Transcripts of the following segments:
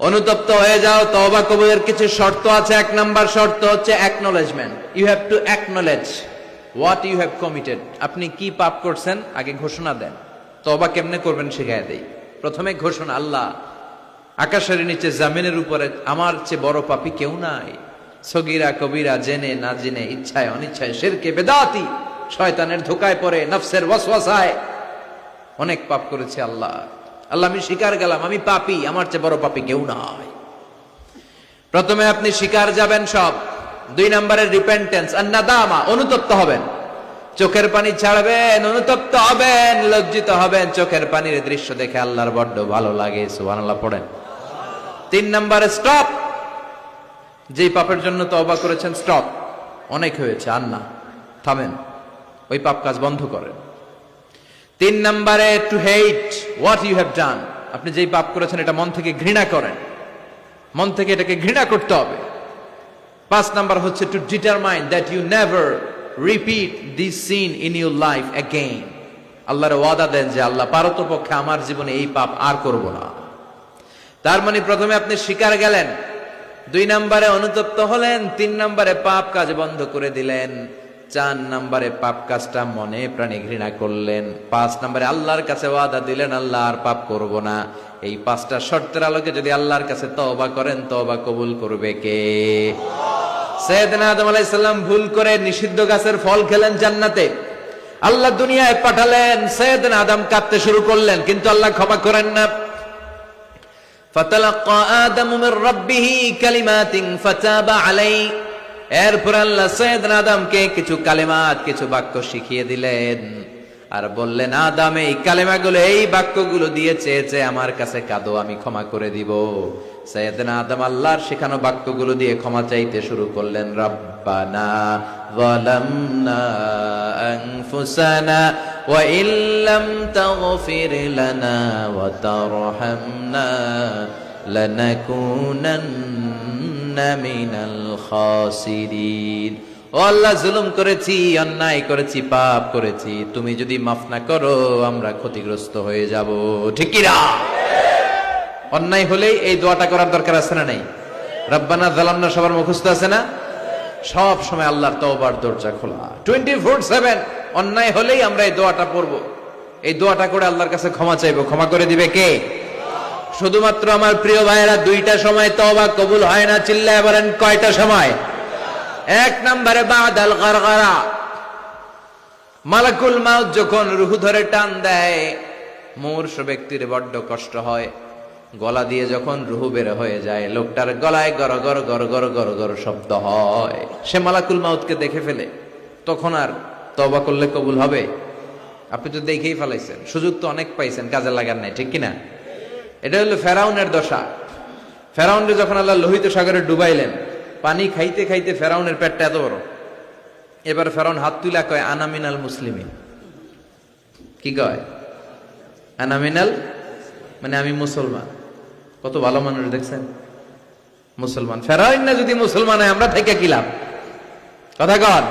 অনুতপ্ত হয়ে যাও। তওবা কবুলের কিছু শর্ত আছে। এক নাম্বার শর্ত হচ্ছে acknowledgement. You have to acknowledge what you have committed. আপনি কি পাপ করছেন আগে ঘোষণা দেন। তওবা কেমনে করবেন শিখায় দেই। প্রথমে ঘোষণা, আল্লাহ, আকাশের নিচে জামিনের উপরে আমার চেয়ে বড় পাপী কেউ নাই। সগীরা কবিরা, জেনে না জেনে, ইচ্ছায় অনিচ্ছায়, শিরকে বেদাতি, শয়তানের ধোকায় পড়ে, নফসের ওয়াসওয়াসায় অনেক পাপ করেছি। আল্লাহ, আল্লাহ আমি স্বীকার গেলাম আমি পাপী, আমার চেয়ে বড় পাপী কেউ নাই। প্রথমে আপনি স্বীকার যাবেন সব। 2 নম্বরের রিপেন্টেন্স আর নাদামা, অনুতপ্ত হবেন, চোখের পানি ছাড়বেন, অনুতপ্ত হবেন, লজ্জিত হবেন। চোখের পানির দৃশ্য দেখে আল্লাহর বড্ড ভালো লাগে, সুবহানাল্লাহ পড়েন। 3 নম্বরে স্টপ। যেই পাপের জন্য তওবা করেছেন স্টপ, অনেক হয়েছে, আর না, থামেন, ওই পাপ কাজ বন্ধ করেন। 3 নম্বরে to hate what you have done. আপনি যেই পাপ করেছেন এটা মন থেকে ঘৃণা করেন, মন থেকে এটাকে ঘৃণা করতে হবে। 5 নাম্বার হচ্ছে to determine that you never repeat this sin in your life again. আল্লাহর ওয়াদা দেন যে আল্লাহ পারতপক্ষে আমার জীবনে এই পাপ আর করব না। তার মানে প্রথমে আপনি স্বীকার গেলেন, 2 নম্বরে অনুতপ্ত হলেন, 3 নম্বরে পাপ কাজ বন্ধ করে দিলেন, 4 নম্বরে পাপ কাজটা মনে প্রাণে ঘৃণা করলেন, 5 নম্বরে আল্লাহর কাছে ওয়াদা দিলেন আল্লাহ আর পাপ করব না। এই 5টা শর্তের আলোকে যদি আল্লাহর কাছে তওবা করেন, তওবা কবুল করবে কে? সাইয়েদনা আদম আলাইহিস সালাম ভুল করে নিষিদ্ধ গাছের ফল খেলেন জান্নাতে। আল্লাহ দুনিয়ায় পাঠালেন, সাইয়েদনা আদম কাঁদতে শুরু করলেন, কিন্তু আল্লাহ ক্ষমা করেন না। ফাতালাক্কা আদমু মির রাব্বিহি কালিমাতিন ফাতাবা আলাইহি। এরপর আল্লাহ সাইয়েদনা আদমকে কিছু কালিমাত, কিছু বাক্য শিখিয়ে দিলেন আর বললেন, আদম এই কালিমাগুলো, এই বাক্যগুলো দিয়ে চেয়েছে আমার কাছে কাঁদো, আমি ক্ষমা করে দিব। সাইয়েদনা আদম আল্লাহর শেখানো বাক্যগুলো দিয়ে ক্ষমা চাইতে শুরু করলেন। রব্বানা যালামনা আনফুসানা ওয়া ইল্লাম তাগফির লানা ওয়া তারহামনা লানাকুনান্না মিনাল খাসিরিন। ও আল্লাহ, জুলুম করেছি, অন্যায় করেছি, পাপ করেছি, তুমি যদি মাফ না করো আমরা ক্ষতিগ্রস্ত হয়ে যাব। ঠিক কি না? অন্যায় হলেই এই দোয়াটা করার দরকার আছে না নাই? রব্বানা যালামনা সবার মুখস্থ আছে না? সব সময় আল্লাহর তওবার দরজা খোলা 24/7। অন্যায় হলেই আমরা এই দোয়াটা পড়ব, এই দোয়াটা করে আল্লাহর কাছে ক্ষমা চাইবো। ক্ষমা করে দিবে কে? শুধুমাত্র আমার প্রিয় ভাইয়েরা, 2টা সময় তওবা কবুল হয় না। চিল্লায় বলেন কয়টা সময়? 1 নম্বরে বাদাল গারগারা, মালাকুল মাউত যখন রূহ ধরে টান দেয়, মূর্ছ ব্যক্তির বড্ড কষ্ট হয়। গলা দিয়ে যখন রূহ বের হয়ে যায়, লোকটার গলায় গর গর গর গর গর গর শব্দ হয়, সে মালাকুল মাউতকে দেখে ফেলে। তখন আর তওবা করলে কবুল হবে? আপনি তো দেখেই ফেলাইছেন, সুযোগ তো অনেক পাইছেন, কাজে লাগার নাই। ঠিক কিনা? এটা হলো ফেরাউনের দশা। ফেরাউনকে যখন আল্লাহ লোহিত সাগরে ডুবাইলেন, পানি খাইতে খাইতে ফেরাউনের পেটটা এত বড়। এবার ফেরাউন হাত তুলা কয়, আনা মিনাল মুসলিমিন। কি কয়? আনা মিনাল, মানে আমি মুসলমান। কত ভালো মানুষ দেখছেন, মুসলমান। ফেরাউন না যদি মুসলমান হয়, আমরা থেকে কি লাভ? কথা কন।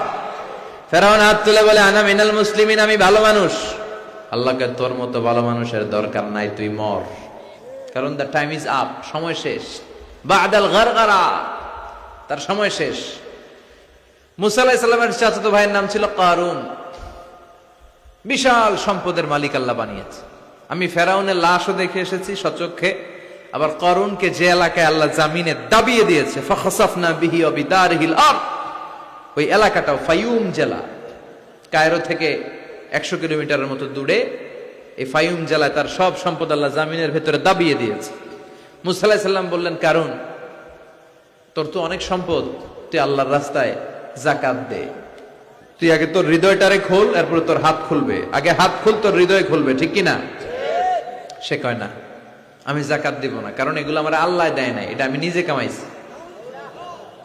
ফেরাউন হাত তুলে বলে, আনা মিনাল মুসলিমিন, আমি ভালো মানুষ। আল্লাহকে, তোর মতো ভালো মানুষের দরকার নাই, তুই মর। কারণ দ্য টাইম ইজ আপ, সময় শেষ। বাদাল গারগারা, তার সময় শেষ। মুসা আলাইহিস সালামের চাচাতো ভাইয়ের নাম ছিল কারুন। বিশাল সম্পদের মালিক আল্লাহ বানিয়েছে। আমি ফেরাউনের লাশও দেখে এসেছি সচক্ষে। আবার কারুনকে যে এলাকায় আল্লাহ জামিনে দাবিয়ে দিয়েছে, ফাখাসাফনা বিহি ওয়া বিদারিহিল আরদ, ওই এলাকাটাও ফায়ুম জেলা, কায়রো থেকে 100 কিলোমিটারের মতো দূরে। এই ফায়ুম জেলায় তার সব সম্পদ আল্লাহ জামিনের ভেতরে দাবিয়ে দিয়েছে। মুসা আলাইহিস সালাম বললেন, কারুন, তোর তো অনেক সম্পদ, তুই আল্লাহর রাস্তায় যাকাত দে। তুই আগে তোর হৃদয়টারে খোল, এরপরে তোর হাত খুলবে। আগে হাত খুল, তোর হৃদয় খুলবে। ঠিক কিনা? সে কয়, না, আমি যাকাত দিব না, কারণ এগুলো আমার আল্লাহ দেয় নাই, এটা আমি নিজে কামাইছি।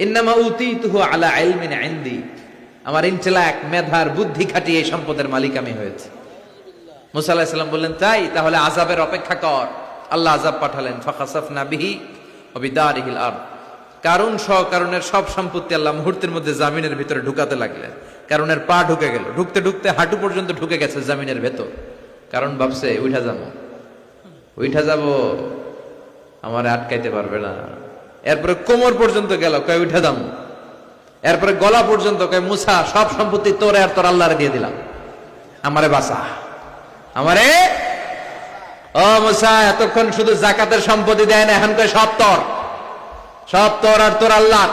ইন্নামা উতীতুহু আলা ইলমিন ইনদি, আমার ইন্টেলেক্ট, মেধার বুদ্ধি খাটিয়ে এই সম্পদের মালিক আমি হয়েছি। মুসা আলাইহিস সালাম বললেন, তাই তাহলে আযাবের অপেক্ষা কর। আল্লাহ আযাব পাঠালেন, ফাখাসাফনা বিহি ওয়া বিদারিহিল আরদ। কারুন সহ কারুনের সব সম্পত্তি আল্লাহ মুহূর্তের মধ্যে জামিনের ভিতরে ঢুকাতে লাগলেন। কারুনের পা ঢুকে গেল, ঢুকতে ঢুকতে হাঁটু পর্যন্ত ঢুকে গেছে জামিনের ভেতর। কারণ ভাবছে উঠা যাব, আমারে আটকাইতে পারবে না। এরপরে কোমর পর্যন্ত গেল, কয় উঠে দাম। এরপরে গলা পর্যন্ত, কয় মুসা সব সম্পত্তি তোরে আর তোর আল্লাহরে দিয়ে দিলাম, আমারে বাঁচা, আমারে। ও মুসা, এতক্ষণ শুধু জাকাতের সম্পত্তি দেয় না, এখন কয় সব তোর, সব তোর আর তোর আল্লাহ,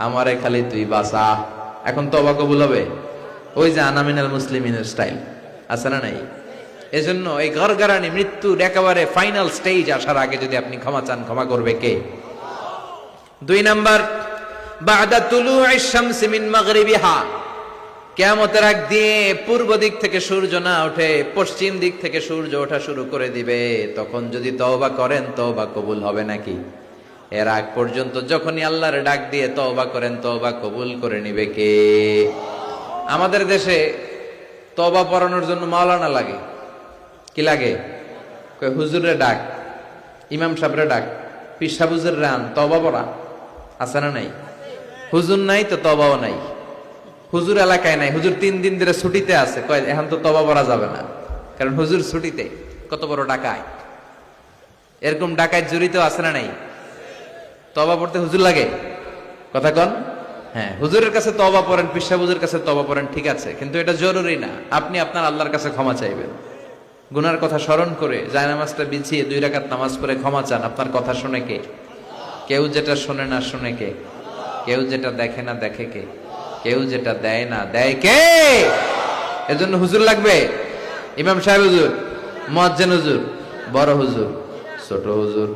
আমারে খালি তুই বাঁচা। এখন তওবা কবুল হবে? ওই যে আনামিনাল মুসলিমিনের স্টাইল আছে না নাই? এজন্য এই গড়গড়ানি মৃত্যুর একেবারে ফাইনাল স্টেজ আসার আগে যদি আপনি ক্ষমা চান, ক্ষমা করবে কে? 2 নাম্বার, বাদা তুলুইশ শামসি মিন মাগরিবিহা, কিয়ামতের আগ দিয়ে পূর্ব দিক থেকে সূর্য না ওঠে, পশ্চিম দিক থেকে সূর্য ওঠা শুরু করে দিবে। তখন যদি তওবা করেন, তওবা কবুল হবে নাকি? এর আগ পর্যন্ত যখনই আল্লাহর ডাক দিয়ে তওবা করেন, তওবা কবুল করে নিবে কে? আমাদের দেশে তওবা পড়ানোর জন্য মাওলানা লাগে। কি লাগে? কয় হুজুরের ডাক, ইমাম সাহেবের ডাক, পীর সাহেব হুজুর রান তওবা পড়া আছে না নাই? হুজুর নাই তো তওবাও নাই। হুজুর এলাকায় নাই, হুজুর 3 দিন ধরে ছুটিতে আছে, কয় এখন তো তওবা পড়া যাবে না, কারণ হুজুর ছুটিতে। কত বড় ডাকায়! এরকম ডাকায় জড়িত আছে না নাই? তওবা পড়তে হুজুর লাগে? কথা কন। হ্যাঁ, হুজুরের কাছে তওবা পড়েন, পীর সাহেব হুজুরের কাছে তওবা পড়েন, ঠিক আছে, কিন্তু এটা জরুরি না। আপনি আপনার আল্লাহর কাছে ক্ষমা চাইবেন, গুনার কথা স্মরণ করে জায়নামাজটা বিছিয়ে 2 রাকাত নামাজ পড়ে ক্ষমা চান। আপনার কথা শুনে কে? কেউ যেটা শোনে না শুনে কে? কেউ যেটা দেখে না দেখে কে? কেউ যেটা দেয় না দেয় কে? এজন্য হুজুর লাগবে? ইমাম সাহেব হুজুর, মুয়াজ্জিন হুজুর, বড় হুজুর, ছোট হুজুর,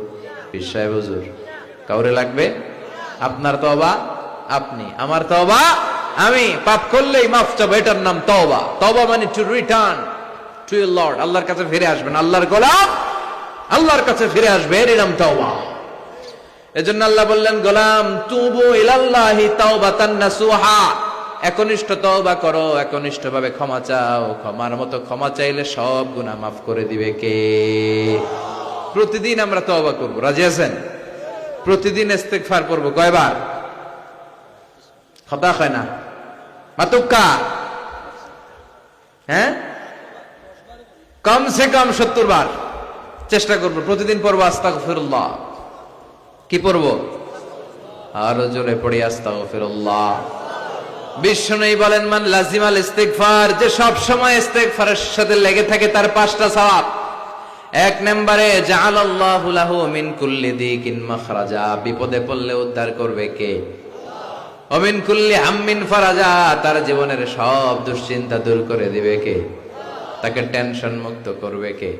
পীর সাহেব হুজুর, কাউরে লাগবে? আপনার তওবা আপনি, আমার তওবা আমি। পাপ করলেই মাফ চাবো, এটার নাম তওবা। তওবা মানে to return to your Lord, আল্লাহর কাছে ফিরে আসবেন। আল্লাহর গোলাম আল্লাহর কাছে ফিরে আসবে, এর নাম তওবা। এজন্য আল্লাহ বললেন, গোলাম তুবু ইলাল্লাহি তাওবাতান নাসুহা, একনিষ্ঠ তওবা করো, একনিষ্ঠভাবে ক্ষমা চাও। ক্ষমার মতো ক্ষমা চাইলে সব গুনাহ মাফ করে দিবে কে? প্রতিদিন আমরা তওবা করব, রাজি আছেন? প্রতিদিন ইস্তেগফার করব। কয়বার? কথা হয় না মাতুক্কা? হ্যাঁ, কমসে কম 70 বার চেষ্টা করব। প্রতিদিন পড়বো আস্তাগফিরুল্লাহ। কি পড়বো? আরো জোরে পড়ি আস্তাগফিরুল্লাহ। বিশ্বনবী বলেন, মান লাজিমাল ইস্তিগফার, যে সব সময় ইস্তিগফারের সাথে লেগে থাকে, তার 5টা সওয়াব। 1 নম্বরে জাআলাল্লাহু লাহু মিন কুল্লি দিকিন মাখরাজা, বিপদে পড়লে উদ্ধার করবে কে? ওয়া মিন কুল্লি হাম্মিন ফারাজা, তার জীবনের সব দুশ্চিন্তা দূর করে দিবে কে? তাকে টেনশন মুক্ত করবে কে?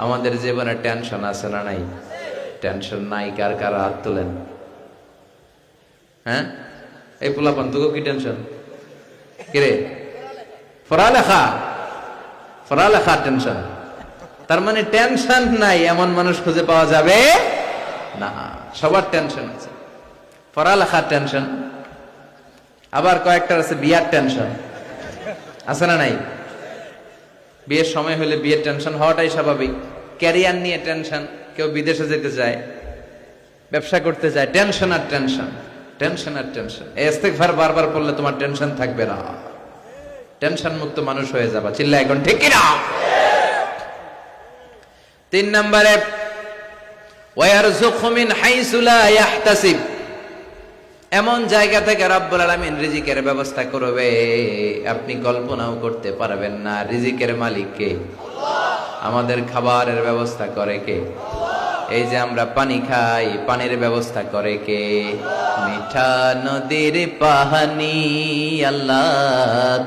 আমাদের জীবনে টেনশন আছে না নাই? টেনশন নাই কার কার হাত তোলেন। হ্যাঁ, এই পোলাপান তোকে কি টেনশন? কিরে, পড়ালেখা, পড়ালেখা টেনশন? তার মানে টেনশন নাই এমন মানুষ খুঁজে পাওয়া যাবে না। সবার টেনশন আছে, পড়ালেখার টেনশন, আবার কয়েকটার আছে বিয়ার টেনশন, আছে না নাই? বিয়ের সময় হলে বিয়ের টেনশন হওয়াটাই স্বাভাবিক। ক্যারিয়ার নিয়ে টেনশন, কেউ বিদেশে যেতে চায়, ব্যবসা করতে চায়, টেনশন আর টেনশন, টেনশন আর টেনশন। এই ইস্তিগফার বারবার পড়লে তোমার টেনশন থাকবে না, টেনশন মুক্ত মানুষ হয়ে যাবা। চিল্লা এখন ঠিক কিনা? 3 নম্বরে ওয়ারযুকহু মিন হাইসু লা ইয়াহতাসিব, এমন জায়গা থেকে রব্বুল আলামিন রিজিকের ব্যবস্থা করবে আপনি কল্পনাও করতে পারবেন না। রিজিকের মালিক কে? আমাদের খাবারের ব্যবস্থা করে কে? এই যে আমরা পানি খাই, পানির ব্যবস্থা করে কে? মিঠা নদীর পানি, আল্লাহ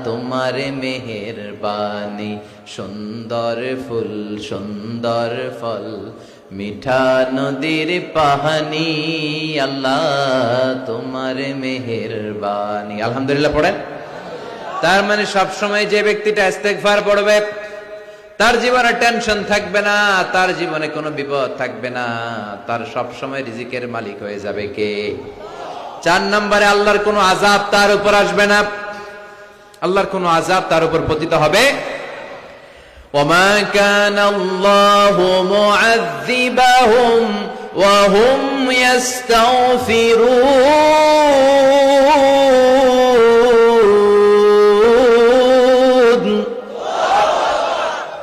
তোমার মেহেরবানি, সুন্দর ফুল সুন্দর ফল, মিঠা নদীর পানি, আল্লাহ তোমার মেহেরবানি। আলহামদুলিল্লাহ পড়েন। তার মানে সবসময় যে ব্যক্তিটা ইস্তেগফার পড়বে, তার জীবনে টেনশন থাকবে না, তার জীবনে কোনো বিপদ থাকবে না, তার সবসময় রিজিকের মালিক হয়ে যাবে কে? 4 নম্বরে আল্লাহর কোনো আযাব তার উপর আসবে না, আল্লাহর কোনো আযাব তার উপর পতিত হবে। ওমা কানাল্লাহু মুআযযিবাহুম ওয়া হুম ইস্তাগফিরুন,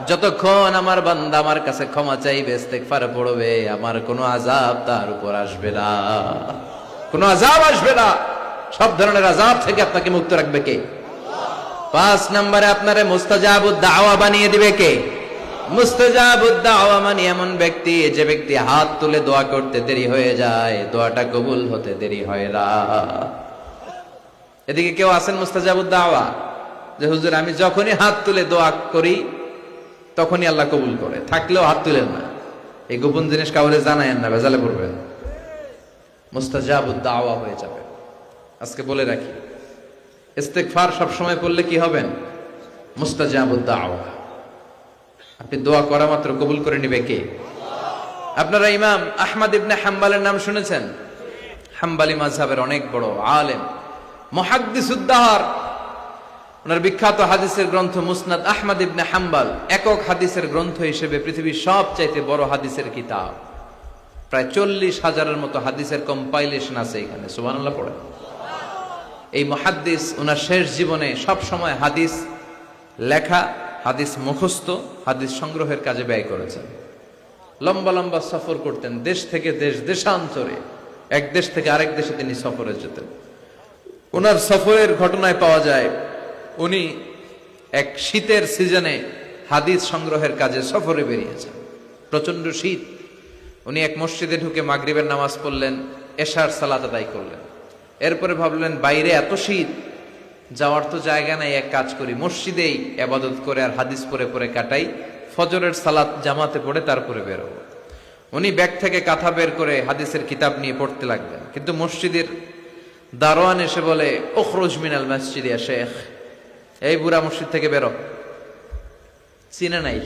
যতক্ষণ আমার বান্দা আমার কাছে ক্ষমা চাইবে, ইস্তেগফার পড়বে, আমার কোনো আযাব তার উপর আসবে না, কোনো আযাব আসবে না। সব ধরনের আযাব থেকে আপনাকে মুক্ত রাখবে কে? 5 নম্বরে আপনারে মুস্তাজাবুদ দাওয়া বানিয়ে দিবে কে? মুস্তাজাবুদ দাওয়া মানে এমন ব্যক্তি, যে ব্যক্তি হাত তুলে দোয়া করতে দেরি হয়ে যায়, দোয়াটা কবুল হতে দেরি হয় না। এদিকে কেউ আছেন মুস্তাজাবুদ দাওয়া, যে হুজুর আমি যখনই হাত তুলে দোয়া করি তখনই আল্লাহ কবুল করে, থাকলেও হাত তুলেন না, এই গোপন জিনিস কাউরে জানায়েন না, ভেজালে পড়বেন, মুস্তাজাবুদ দাওয়া হয়ে যাবে। আজকে বলে রাখি, ইস্তেগফার সব সময় পড়লে কি হবেন? মুস্তাজাবুদ দাওয়া। আপনি দোয়া করা মাত্র কবুল করে নিবে কে? আপনারা ইমাম আহমদ ইবনে হাম্বলের নাম শুনেছেন? হাম্বলি মাযহাবের অনেক বড় আলেম, মুহাদ্দিসুদ দাহর। ওনার বিখ্যাত হাদিসের গ্রন্থ মুসনাদ আহমদ ইবনে হাম্বল একক হাদিসের গ্রন্থ হিসেবে পৃথিবীর সবচাইতে বড় হাদিসের কিতাব। প্রায় 40,000-এর মতো হাদিসের কম্পাইলেশন আছে এখানে, সুবহানাল্লাহ পড়েন। এই মুহাদ্দিস ওনার শেষ জীবনে সব সময় হাদিস লেখা, হাদিস মুখস্থ, হাদিস সংগ্রহের কাজে ব্যয় করেছেন। লম্বা লম্বা সফর করতেন, দেশ থেকে দেশ, দেশান্তরে, এক দেশ থেকে আরেক দেশে তিনি সফরে যেতেন। ওনার সফরের ঘটনায় পাওয়া যায় উনি এক শীতের সিজনে হাদিস সংগ্রহের কাজে সফরে বেরিয়েছেন। প্রচন্ড শীত। উনি এক মসজিদে ঢুকে মাগরিবের নামাজ পড়লেন, এশার সালাত আদায় করলেন। এরপরে ভাবলেন বাইরে এত শীত, যাওয়ার তো জায়গা নাই, এক কাজ করি মসজিদেই ইবাদত করে আর হাদিস পড়ে পড়ে কাটাই, ফজরের সালাত জামাতে পড়ে তারপরে বেরোবো। উনি ব্যাগ থেকে কাঁথা বের করে হাদিসের কিতাব নিয়ে পড়তে লাগলেন। কিন্তু মসজিদের দারোয়ান এসে বলে, উখরুজ মিনাল মসজিদ ইয়া শেখ, এই বুড়া মসজিদ থেকে বেরো। চিনে নাই,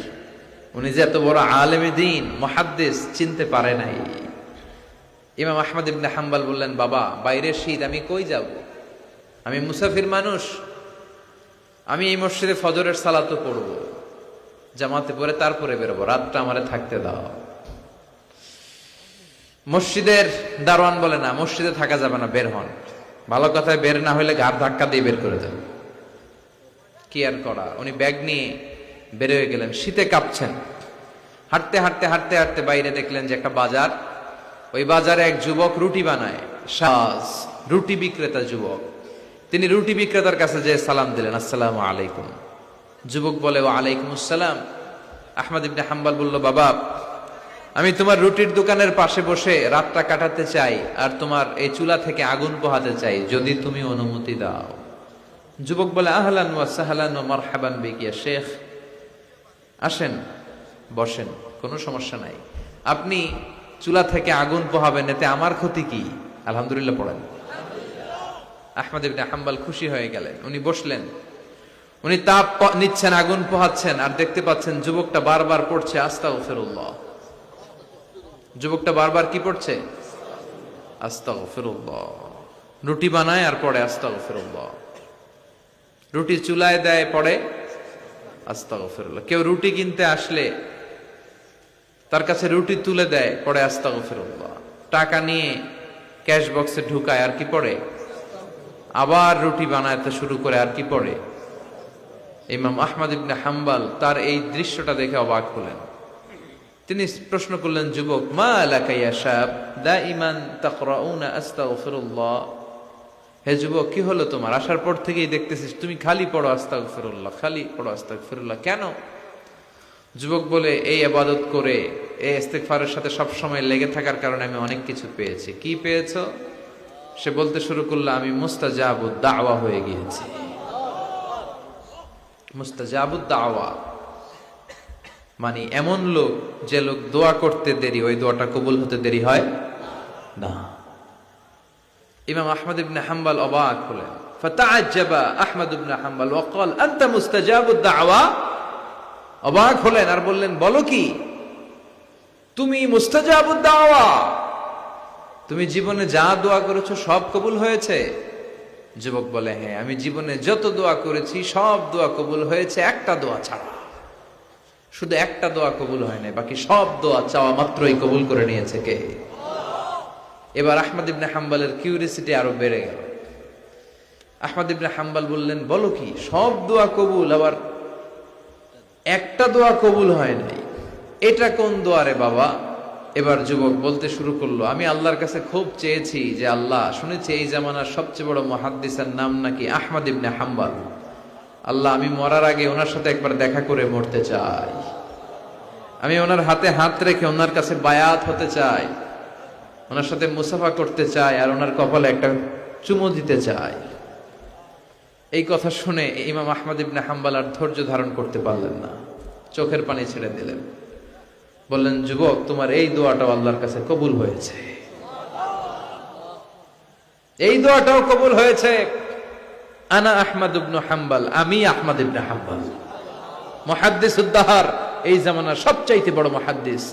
উনি যে এত বড় আলেমে দ্বীন মুহাদ্দিস, চিনতে পারে নাই। ইমাম আহমদ ইবনে হাম্বল বললেন, বাবা বাইরে শীত, আমি কই যাব? আমি মুসাফির মানুষ, আমি এই মসজিদে ফজরের সালাতও পড়ব, জামাতে পড়ে তারপরে বেরোবো, রাতটা আমারে থাকতে দাও। মসজিদের দারোয়ান বলে, না মসজিদে থাকা যাবে না, বের হন। ভালো কথায় বের না হইলে ঘাড় ধাক্কা দিয়ে বের করে দেন। কি আর করা, উনি ব্যাগ নিয়ে বের হয়ে গেলেন। শীতে কাঁপছেন। হাঁটতে হাঁটতে হাঁটতে হাঁটতে বাইরে দেখলেন যে একটা বাজার, ওই বাজারে এক যুবক রুটি বানায়, সাজ রুটি বিক্রেতা যুবক। তিনি রুটি বিক্রেতার কাছে যে সালাম দিলেন, আসসালামু আলাইকুম। যুবক বলে, ওয়া আলাইকুম আসসালাম। আহমদ ইবনে হাম্বল বলল, বাবা আমি তোমার রুটির দোকানের পাশে বসে রাতটা কাটাতে চাই, আর তোমার এই চুলা থেকে আগুন পোহাতে চাই, যদি তুমি অনুমতি দাও। যুবক বলে, আহলান ওয়া সাহলান ওয়া মারহাবান বিক ইয়া শেখ, আসেন বসেন, কোনো সমস্যা নাই। আপনি চুলা থেকে আগুন পোহাবেন, এতে আমার ক্ষতি কি? আলহামদুলিল্লাহ পড়েন। আহমদ ইবনে হাম্বল খুশি হয়ে গেলেন। উনি বসলেন, উনি তাপ নিচ্ছেন, আগুন পোহাচ্ছেন, আর দেখতে পাচ্ছেন যুবকটা বারবার পড়ছে আস্তাগফিরুল্লাহ। যুবকটা বারবার কি পড়ছে? আস্তাগফিরুল্লাহ। রুটি বানায় আর পড়ে আস্তাগফিরুল্লাহ। রুটি চুলায় দেয়, পড়ে আস্তাগফিরুল্লাহ। কেউ রুটি কিনতে আসলে তার কাছে রুটি তুলে দেয়, পড়ে আস্তাগফিরুল্লাহ। টাকা নিয়ে ক্যাশ বক্সে ঢুকায়, আর কি পড়ে? আবার রুটি বানাতে শুরু করে, আর কি পড়ে? ইমাম আহমদ ইবনে হাম্বল তার এই দৃশ্যটা দেখে অবাক হলেন। তিনি প্রশ্ন করলেন, যুবক, মা লাকা ইয়া শাব দাইমান তাকরাউনা আস্তাগফিরুল্লাহ। হে যুবক, কি হলো তোমার? আসার পর থেকেই দেখতেছিস তুমি খালি পড়ো আস্তাগফিরুল্লাহ, খালি পড়ো আস্তাগফিরুল্লাহ, কেন? যুবক বলে, এই ইবাদত করে, এই ইস্তেগফারের সাথে সব সময় লেগে থাকার কারণে আমি অনেক কিছু পেয়েছি। কি পেয়েছো? সে বলতে শুরু করলো, আমি মুস্তাজাবুদ দাওয়া হয়ে গিয়েছি। মুস্তাজাবুদ দাওয়া মানে এমন লোক, যে লোক দোয়া করতে দেরি, ওই দোয়াটা কবুল হতে দেরি হয় না। ইমাম আহমদ ইবনে হাম্বল অবাক হলেন। ফাতাআজ্জাবা আহমদ ইবনে হাম্বল ওয়া ক্বাল, আনতা মুস্তাজাবুদ দাওয়া। অবাক হলেন আর বললেন, বলো কি, তুমি মুস্তাজাবুদ দাওয়া? তুমি জীবনে যা দোয়া করেছো সব কবুল হয়েছে? যুবক বলে, হ্যাঁ, আমি জীবনে যত দোয়া করেছি সব দোয়া কবুল হয়েছে, একটা দোয়া ছাড়া। শুধু একটা দোয়া কবুল হয় না, বাকি সব দোয়া চাওয়া মাত্রই কবুল করে নিয়েছে কে? এবার আহমদ ইবনে হাম্বলের কিউরিসিটি আরো বেড়ে গেল। আহমদ ইবনে হাম্বল বললেন, বলো কি, সব দোয়া কবুল, আবার একটা দোয়া কবুল হয় নাই। এটা কোন দোয়া রে বাবা? এবার যুবক বলতে শুরু করলো, আমি আল্লাহর কাছে খুব চেয়েছি যে আল্লাহ, শুনেছি এই জামানার সবচেয়ে বড় মুহাদ্দিসের নাম নাকি আহমদ ইবনে হাম্বল। আল্লাহ, আমি মরার আগে ওনার সাথে একবার দেখা করে মরতে চাই। আমি ওনার হাতে হাত রেখে ওনার কাছে বায়াত হতে চাই, ওনার সাথে মুসাফা করতে চাই, আর ওনার কপালে একটা চুমু দিতে চাই। এই কথা শুনে ইমাম আহমদ ইবনে হাম্বল আর ধৈর্য ধারণ করতে পারলেন না, চোখের পানি ছেড়ে দিলেন। বললেন, যুবক, তোমার এই দোয়াটাও আল্লাহর কাছে কবুল হয়েছে, এই দোয়াটাও কবুল হয়েছে। আনা আহমদ ইবনে হাম্বল, আমি আহমদ ইবনে হাম্বল, মুহাদ্দিসুদ দাহর, এই জামানার সবচাইতে বড় মুহাদ্দিস।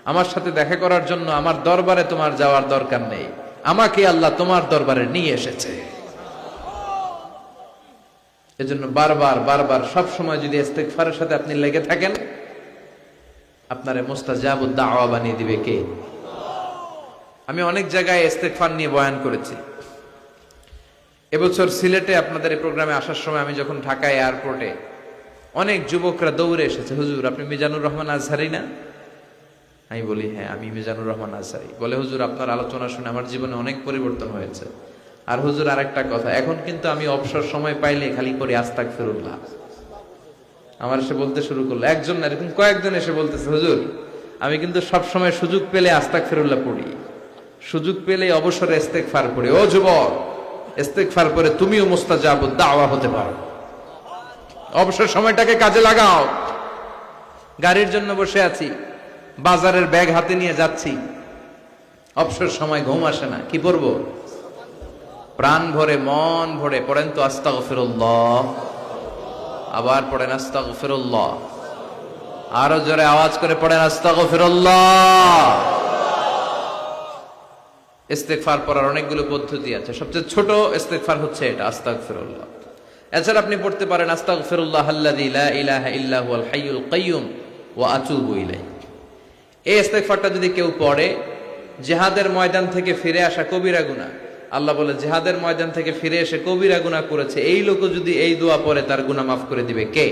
আমার সাথে দেখা করার জন্য আমার দরবারে তোমার যাওয়ার দরকার নেই, আমাকে আল্লাহ তোমার দরবারে নিয়ে এসেছে। এজন্য বারবার বারবার সব সময় যদি ইস্তিগফারের সাথে আপনি লেগে থাকেন, আপনারে মুস্তাজাবুদ দাওয়া বানিয়ে দিবে কে? আমি অনেক জায়গায় ইস্তিগফার নিয়ে বয়ান করেছি। এবছর সিলেটে আপনাদের এই প্রোগ্রামে আসার সময় আমি যখন ঢাকা এয়ারপোর্টে, অনেক যুবকরা দৌড়ে এসেছে, হুজুর আপনি মিজানুর রহমান আজহারি না? আমি বলি, হ্যাঁ আমি মিজানুর রহমান আজহারি। বলে, হুজুর আপনার আলোচনা শুনে আমার জীবনে অনেক পরিবর্তন হয়েছে। আর হুজুর আরেকটা কথা, এখন কিন্তু আমি অবসর সময় পাইলে খালি করি আস্তাগফিরুল্লাহ। আমার এসে বলতে শুরু করলো, একজন না, এরকম কয়েকজন এসে বলতেছে, হুজুর আমি কিন্তু সব সময় সুযোগ পেলে আস্তাগফিরুল্লাহ পড়ি, সুযোগ পেলে অবসরে ইস্তেগফার পড়ি। ও যুবক, ইস্তেগফার করে তুমিও মুস্তাজাবুদ দাওয়া হতে পারো। অবসর সময়টাকে কাজে লাগাও। গাড়ির জন্য বসে আছি, বাজারের ব্যাগ হাতে নিয়ে যাচ্ছি, অবসর সময় ঘুম আসে না, কি পড়বো? প্রাণ ভরে মন ভরে পড়েন তো আস্তাগফিরুল্লাহ, আবার পড়েন আস্তাগফিরুল্লাহ, আরো জোরে আওয়াজ করে পড়েন আস্তাগফিরুল্লাহ। ইস্তেগফার পড়ার অনেকগুলো পদ্ধতি আছে, সবচেয়ে ছোট ইস্তেগফার হচ্ছে এটা, আস্তাগফিরুল্লাহ। এছাড়া আপনি পড়তে পারেন আস্তাগফিরুল্লাহ আল্লাযী লা ইলাহা ইল্লা হুয়াল হাইয়ুল কাইয়্যুম ওয়া আতুবু ইলাইহি। এই ইস্তেগফারটা যদি কেউ পড়ে, জিহাদের ময়দান থেকে ফিরে আসা কবিরা গুনাহ, আল্লাহ বলে জিহাদের ময়দান থেকে ফিরে এসে কবিরা গুনাহ করেছে, এই লোকও যদি এই দোয়া পড়ে তার গুনাহ মাফ করে দিবে কে?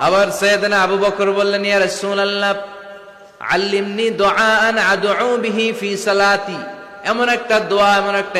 আবার সাইয়েদনা আবু বকর বললেন, ইয়া রাসূলুল্লাহ আল্লিমনি দুআআন আদউ বিহি ফি সালাতি, এমন একটা দোয়া, এমন একটা